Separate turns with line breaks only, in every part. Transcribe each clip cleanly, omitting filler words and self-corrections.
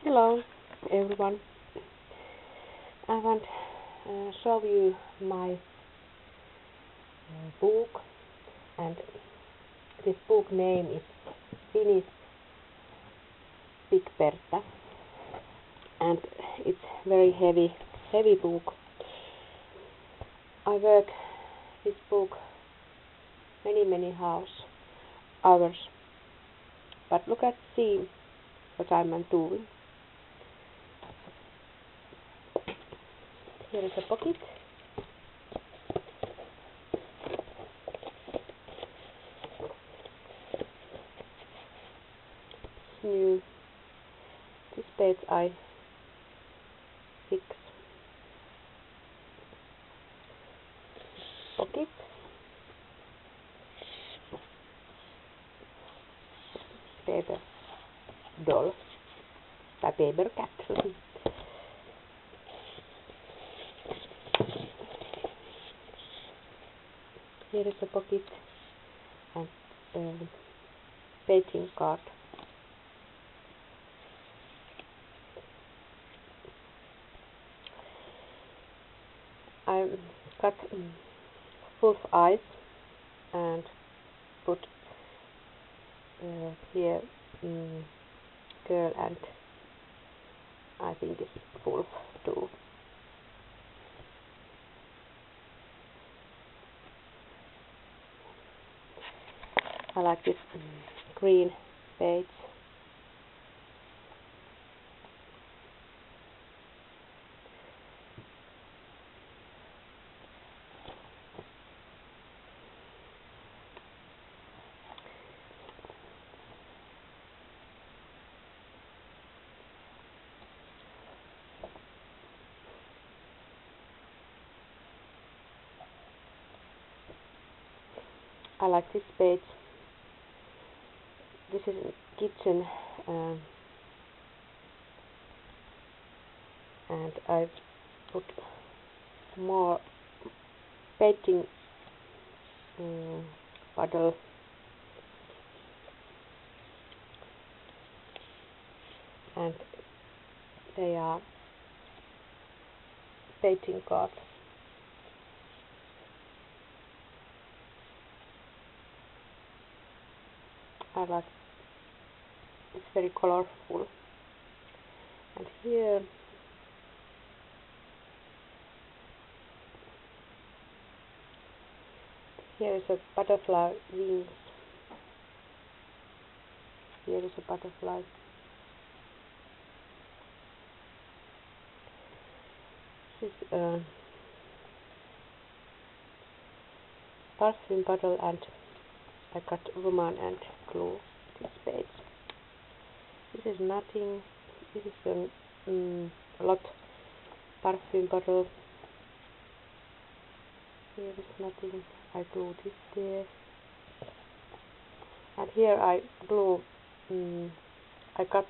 Hello everyone. I want to show you my book, and this book name is Finnish Big Bertha, and it's very heavy book. I work this book many hours, but see what I'm doing. Here is a pocket. New. This page I fix. Pocket. Paper doll. Tai paper cat. Here is a pocket and painting card. I cut full eyes and put here girl, and I think it's wolf too. I like this green page. I like this page. This is a kitchen, and I put more painting bottle, and they are painting cards. I like it's very colorful, and here is a butterfly wings. Here is a butterfly. This is a perfume bottle, and I cut roman and glue this page. This is nothing. This is a lot perfume bottle. Here is nothing. I glue this there, and here I glue. I cut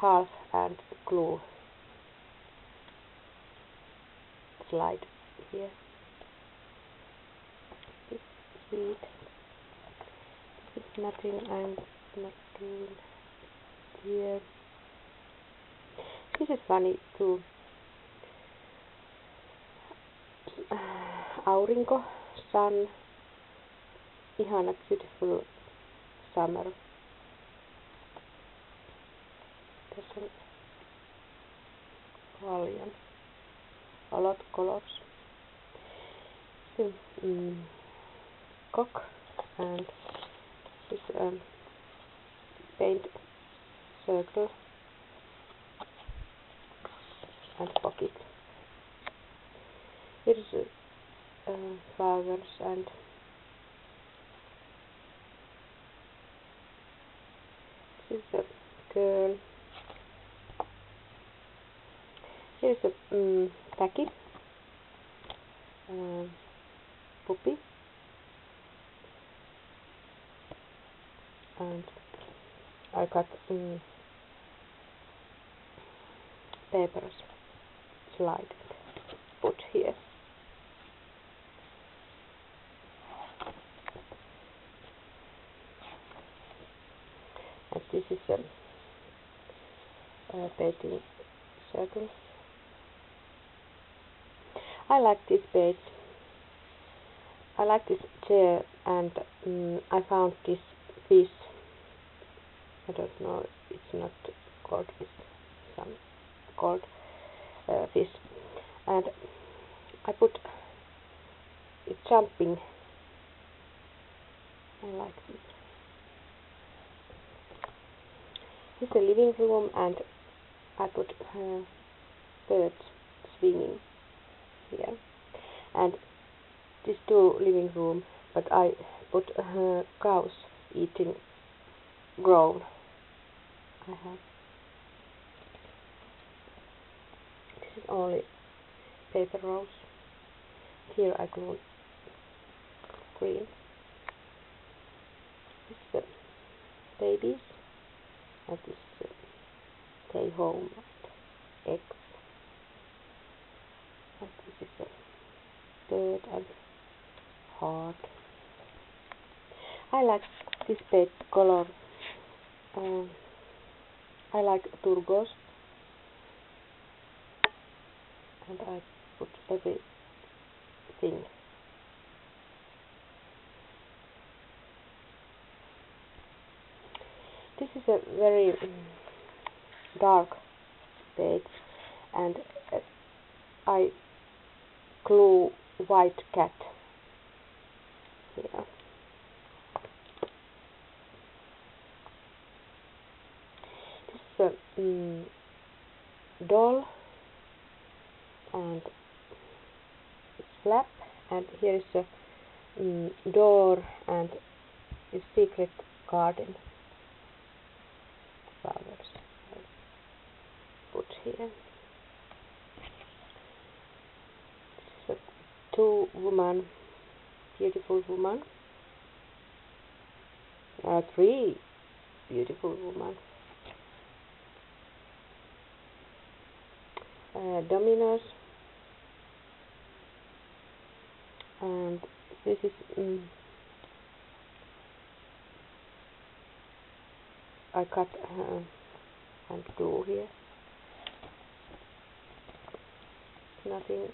half and glue slide here. This seed. This is nothing. I'm not doing here. This is funny too. Aurinko, sun, ihana beautiful summer. Tässä on paljon, a lot colors. Then, cock, and this paint circle and pocket. Here is flowers, and this is a girl. Here is a tacky puppy, and I cut papers slide and put here. And this is a painting circles. I like this page. I like this chair, and I found this fish. I don't know, it's not called fish, some called fish, and I put it jumping. I like this. This is a living room, and I put birds swinging here, and this two living room, but I put cows eating grown. I have. This is only paper rose. Here I glue green. This is the babies, and this is stay home and eggs, and this is a bird and heart. I like this page color. I like turquoise, and I put everything. This is a very dark page, and I glue white cat here. This is a doll, and it's flap, and here is a door and a secret garden. Flowers I put here. This is a two woman, beautiful woman. Three beautiful women. Dominoes, and this is I cut and glue here. Nothing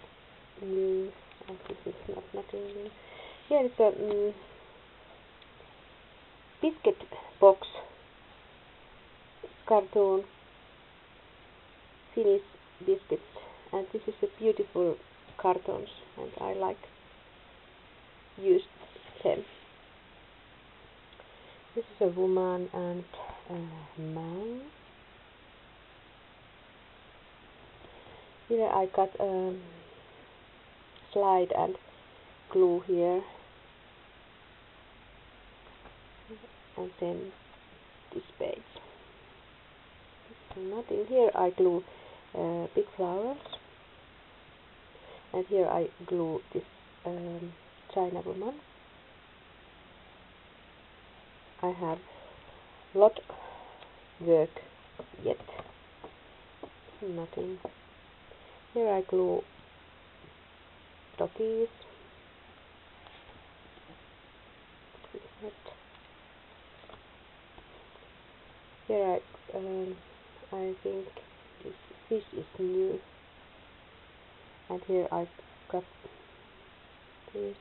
new, and this is nothing new. Here is a biscuit box cartoon, Finnish biscuits, and this is a beautiful cartoons, and I like use them. This is a woman and a man. Here I cut a slide and glue here, and then this page. Nothing here. I glue big flowers, and here I glue this China woman. I have lot work yet. Nothing. Here I glue doggies. Here I think this fish is new, and here I cut this.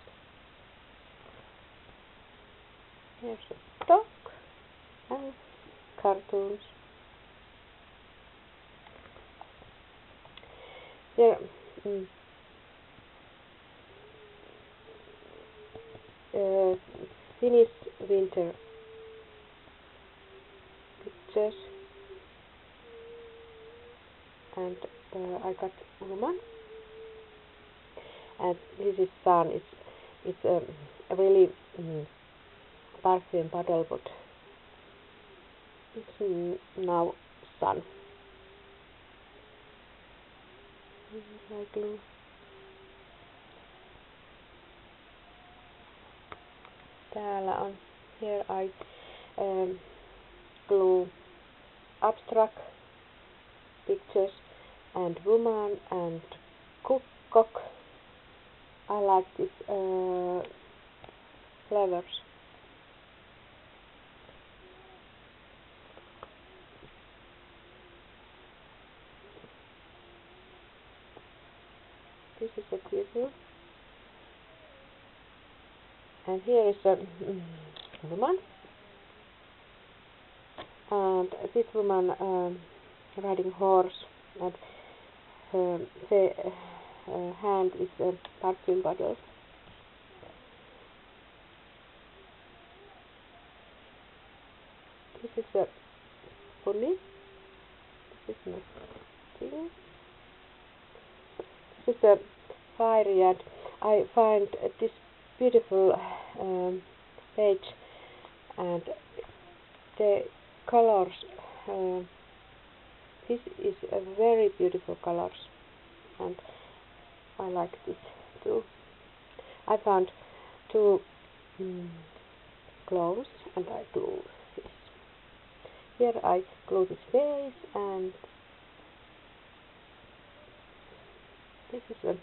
Here's a dog and cartoons. Here Finnish winter pictures, and I got woman, and this is sun. It's a really perfume bottle, but it's now sun. I glue. Täällä on. Here I glue abstract pictures and woman and cook. I like these flowers. This is a beautiful. And here is a woman. And this woman riding horse, and her hand is a perfume bottle. This is a pony. This is not thing. This is a fiery, and I find this beautiful page, and the colors. This is a very beautiful colors, and I like this too. I found two gloves, and I glue this. Here I glue this face, and this is an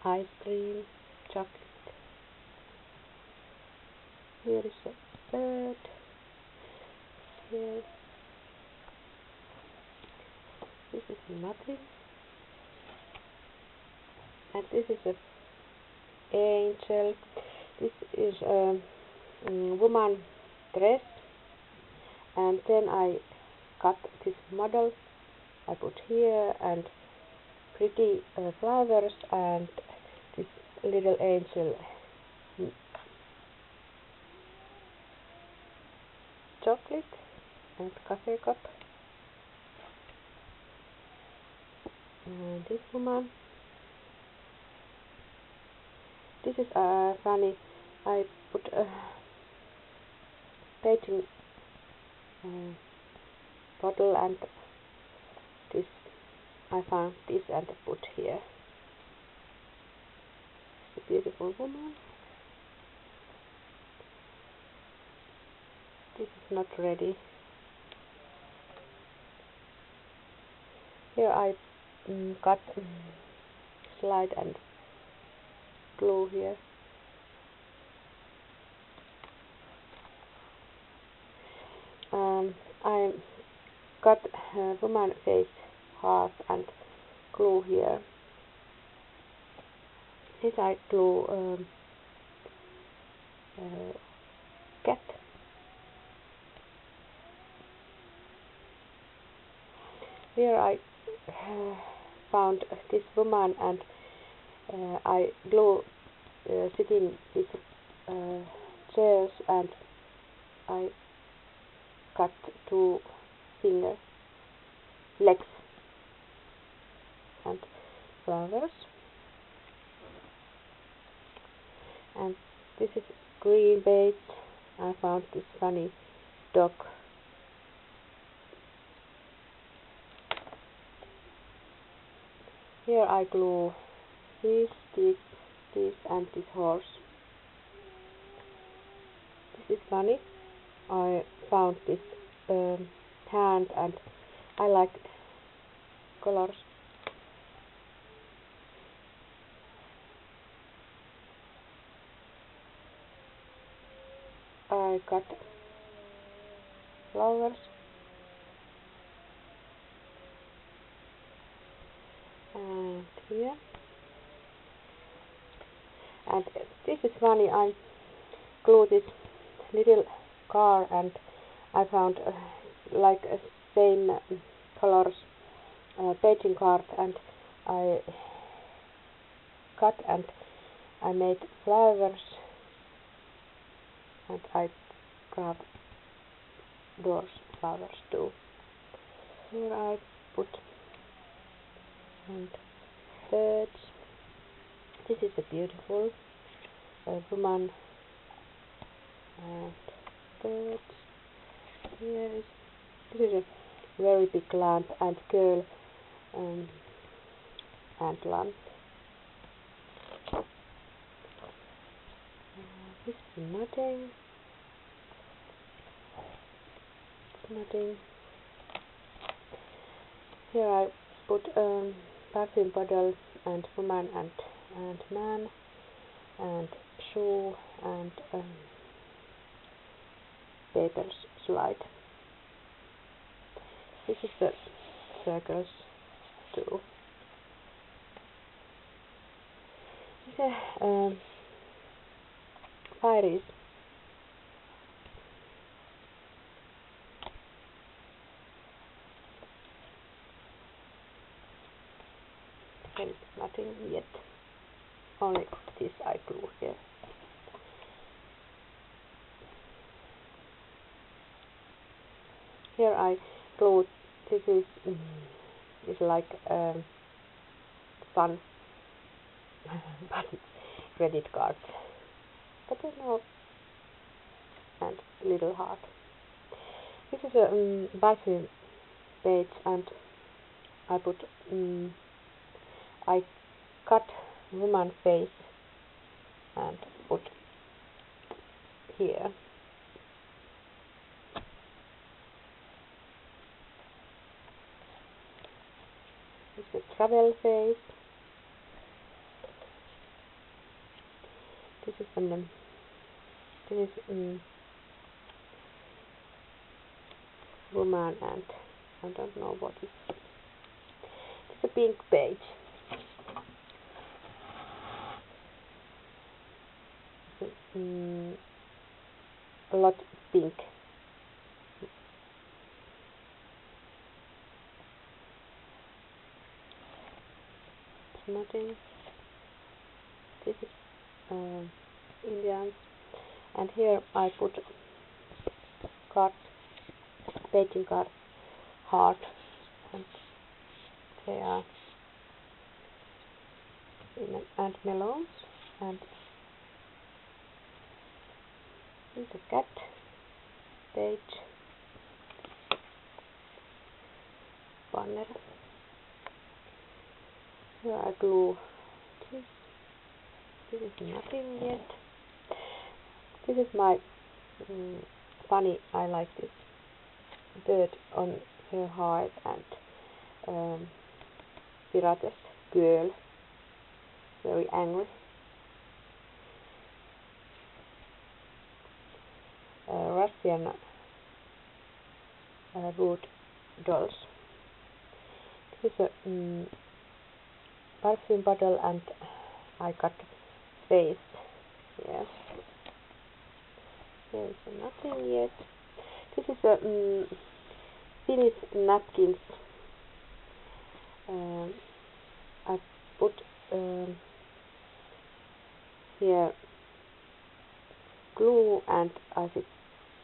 ice cream, chocolate. Here is a bird. Here. This is nothing. And this is an angel. This is a woman dress. And then I cut this model. I put here, and pretty flowers, and this little angel chocolate and coffee cup. And this woman. This is funny. I put a painting bottle, and this I found this and put here. It's a beautiful woman. This is not ready. Here I cut slide and glue here. I cut woman face half and glue here. This I glue cat. Here I found this woman, and I glue sitting these chairs, and I cut two finger legs and flowers. And this is green bait. I found this funny dog. Here I glue this, and this horse. This is funny. I found this hand, and I like colors. I cut flowers. And here. And this is funny. I glue this little car, and I found like same colors painting card, and I cut and I made flowers, and I carved those flowers too. Here I put and birds. This is a beautiful woman and birds. This is a very big lamp and girl and lamp. This is nothing. Nothing. Here I put perfume bottle and woman and man and shoe and paper slide. This is the circles too. This is Iris. There is nothing yet. Only this I glue here. Here I glue. This is like sun, but credit cards. But I know, and little heart. This is a perfume page, and I put I cut woman face and put here. This is a travel face. This is woman, and I don't know what is. It's a pink page. A lot pink. Nothing. This is Indian, and here I put cards, painting card, heart, and they are and melons, and this is a cat page, banner. Here I glue this. This is nothing yet. This is my bunny. I like this bird on her heart, and Pirates girl, very angry. Russian wood dolls. This is a perfume bottle, and I cut face. Yes. There is nothing yet. This is a Finnish napkins. I put here glue, and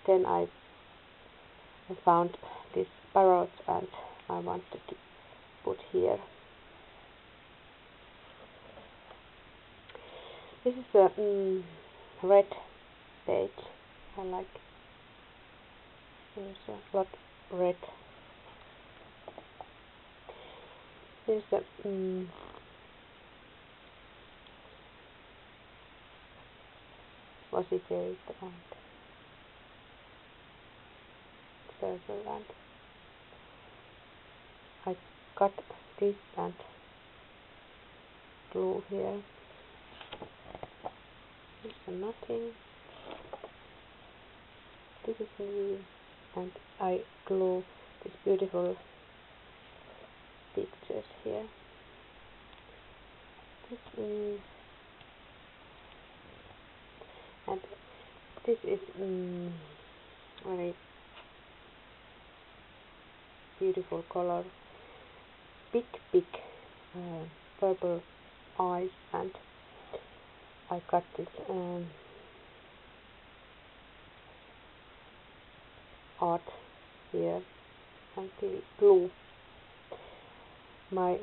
then I found this parrot, and I wanted to put here. This is a red page. I like. There's a lot red. There's a Positate and circle, and I cut this and glue here. This is nothing. This is new, and I glue these beautiful pictures here. This and this is very beautiful color. Big purple eyes, and I cut this art here and the glue. My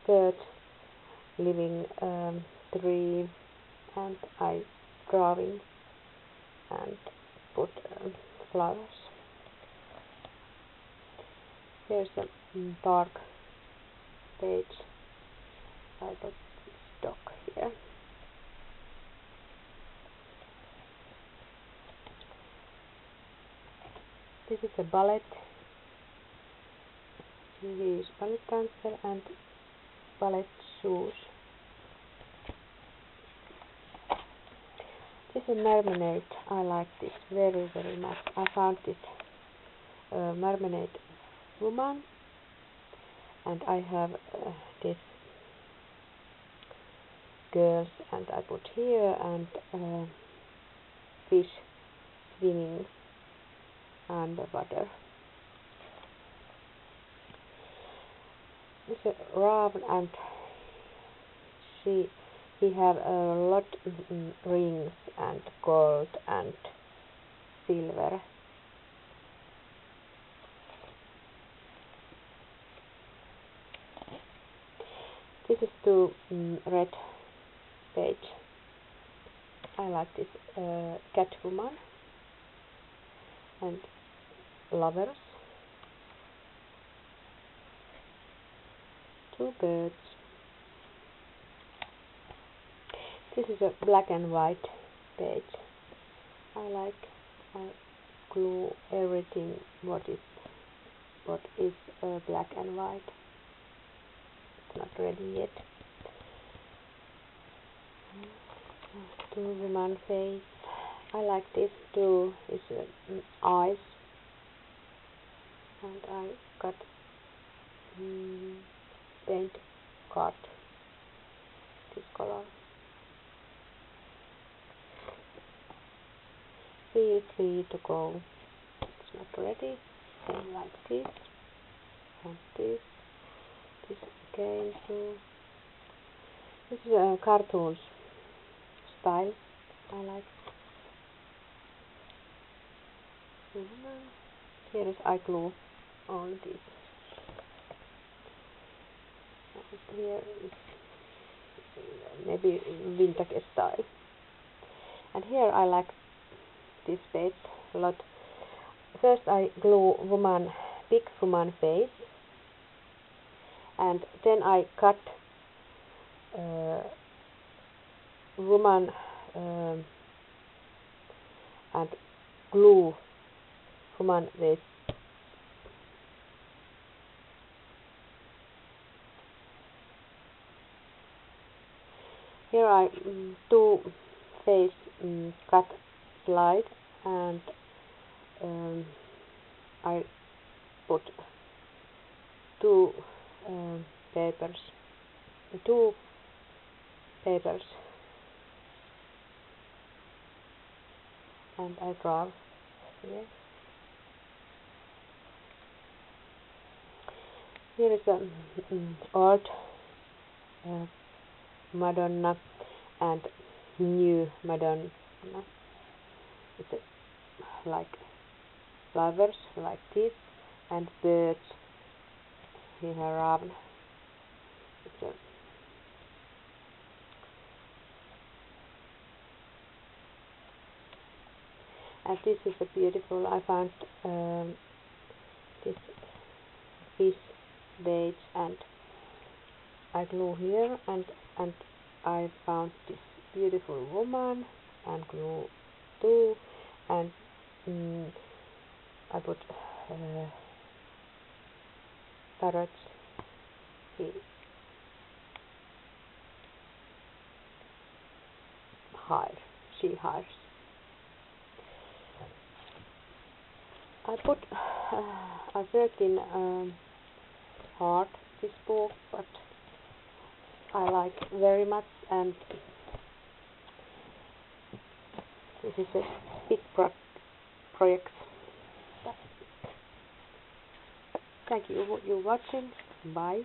third living tree, and I drawing and put flowers. Here's a dark page. I got this dog here. This is a ballet. He is ballet dancer and ballet shoes. This is a mermaid. I like this very much. I found this mermaid woman, and I have this girls, and I put here, and fish swimming underwater. It's a raven, and he have a lot rings and gold and silver. This is the red page. I like this Catwoman and lovers. Two birds. This is a black and white page. I glue everything what is black and white. It's not ready yet. Two woman face. I like this too. It's eyes, and I got paint card this color. Feel free to go. It's not ready. Then like this and this. This again too. This is a cartoon style. I like. Here is I glue on this. Here is maybe vintage style. And here I like this page a lot. First I glue big woman face, and then I cut woman and glue woman face. Here I two face cut slide, and I put two papers, and I draw here. Here is a old Madonna and new Madonna. It's like flowers like this, and birds. Here raven. And this is a beautiful. I found this fish beige, and I glue here, and I found this beautiful woman and glue too, and I put parrots here. She hires. I worked in hard this book, but I like very much, and this is a big project. Thank you for watching. Bye.